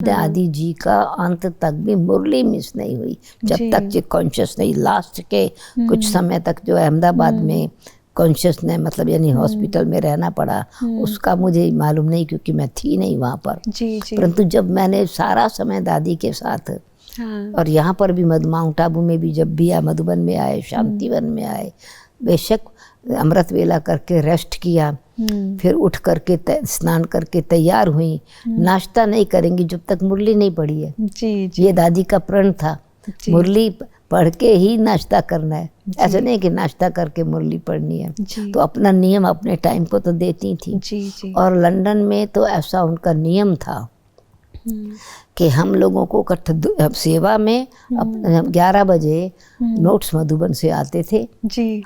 दादी जी का अंत तक भी मुरली मिस नहीं हुई, जब तक ये कॉन्शियस नहीं। लास्ट के कुछ समय तक जो अहमदाबाद में कॉन्शियस ने मतलब यानी हॉस्पिटल में रहना पड़ा, उसका मुझे मालूम नहीं क्योंकि मैं थी नहीं वहाँ पर। परंतु जब मैंने सारा समय दादी के साथ और यहाँ पर भी माउंट आबू में भी जब भी आए, मधुबन में आए, शांतिवन में आए, बेशक अमृत वेला करके रेस्ट किया, फिर उठ करके स्नान करके तैयार हुई। नाश्ता नहीं करेंगी जब तक मुरली नहीं पढ़ी है। ये दादी का प्रण था, मुरली पढ़ के ही नाश्ता करना है, ऐसा नहीं कि नाश्ता करके मुरली पढ़नी है। तो अपना नियम अपने टाइम को तो देती थी। और लंदन में तो ऐसा उनका नियम था कि हम लोगों को सेवा में 11 बजे नोट्स मधुबन से आते थे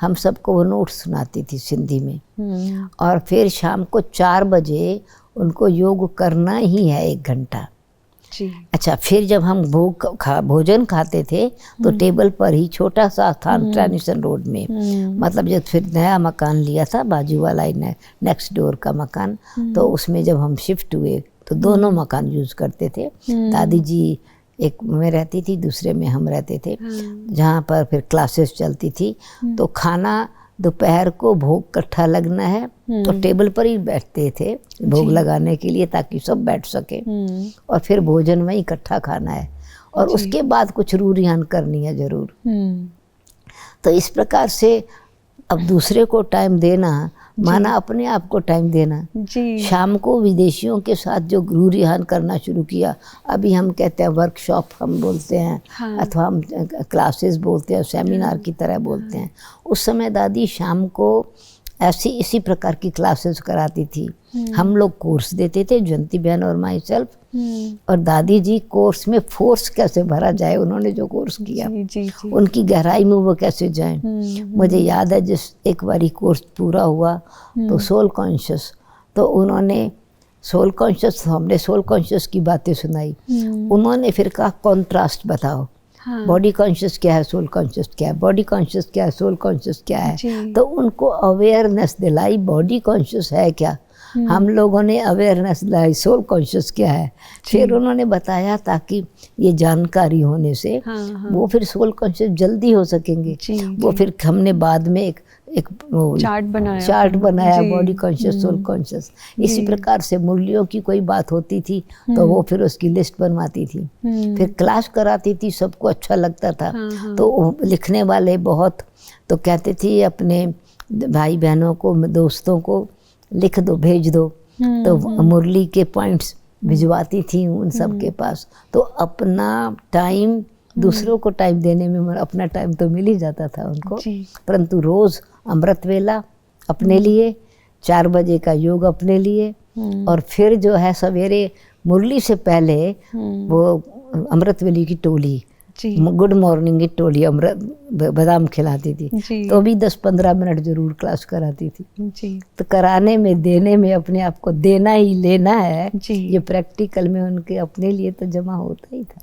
हम सबको वो नोट्स सुनाती थी सिंधी में। और फिर शाम को 4 बजे उनको योग करना ही है 1 घंटा। अच्छा, फिर जब हम भोजन खाते थे तो टेबल पर ही छोटा सा स्थान ट्रांजिशन रोड में, मतलब जब फिर नया मकान लिया था बाजू वाला नेक्स्ट डोर का मकान, तो उसमें जब हम शिफ्ट हुए तो दोनों मकान यूज़ करते थे। दादी जी एक में रहती थी, दूसरे में हम रहते थे, जहाँ पर फिर क्लासेस चलती थी। तो खाना दोपहर को भोग इकट्ठा लगना है तो टेबल पर ही बैठते थे भोग लगाने के लिए, ताकि सब बैठ सके। और फिर भोजन में इकट्ठा खाना है और उसके बाद कुछ रू रिहान करनी है ज़रूर। तो इस प्रकार से अब दूसरे को टाइम देना माना अपने आप को टाइम देना। शाम को विदेशियों के साथ जो रू रिहान करना शुरू किया, अभी हम कहते हैं वर्कशॉप हम बोलते हैं, अथवा हम क्लासेस बोलते हैं, सेमिनार की तरह बोलते हैं। उस समय दादी शाम को इसी प्रकार की क्लासेस कराती थी। हम लोग कोर्स देते थे, जयंती बहन और माई सेल्फ, और दादी जी कोर्स में फोर्स कैसे भरा जाए, उन्होंने जो कोर्स किया उनकी गहराई में वो कैसे जाए। मुझे याद है जिस एक बारी कोर्स पूरा हुआ तो सोल कॉन्शियस, तो उन्होंने सोल कॉन्शियस, हमने सोल कॉन्शियस की बातें सुनाई। उन्होंने फिर कहा कॉन्ट्रास्ट बताओ, बॉडी कॉन्शियस क्या है, सोल कॉन्शियस क्या है, बॉडी कॉन्शियस क्या है, सोल कॉन्शियस क्या है। तो उनको अवेयरनेस दिलाई बॉडी कॉन्शियस है क्या, हम लोगों ने अवेयरनेस दिलाई सोल कॉन्शियस क्या है। फिर उन्होंने बताया ताकि ये जानकारी होने से वो फिर सोल कॉन्शियस जल्दी हो सकेंगे। वो फिर हमने बाद में एक चार्ट बनाया बॉडी कॉन्शियस सोल कॉन्शियस। इसी प्रकार से मुरलियों की कोई बात होती थी तो वो फिर उसकी लिस्ट बनवाती थी, फिर क्लास कराती थी, सबको अच्छा लगता था। तो लिखने वाले बहुत तो कहते थे अपने भाई बहनों को, दोस्तों को लिख दो, भेज दो, तो मुरली के पॉइंट्स भिजवाती थी उन सब के पास। तो अपना टाइम दूसरों को टाइम देने में अपना टाइम तो मिल ही जाता था उनको, परंतु रोज़ अमृत वेला अपने लिए, 4 बजे का योग अपने लिए, और फिर जो है सवेरे मुरली से पहले वो अमृत वेली की टोली, गुड मॉर्निंग की टोली अमृत बादाम खिलाती थी, तो भी 10-15 मिनट जरूर क्लास कराती थी। तो कराने में, देने में, अपने आप को देना ही लेना है, ये प्रैक्टिकल में उनके अपने लिए तो जमा होता ही था।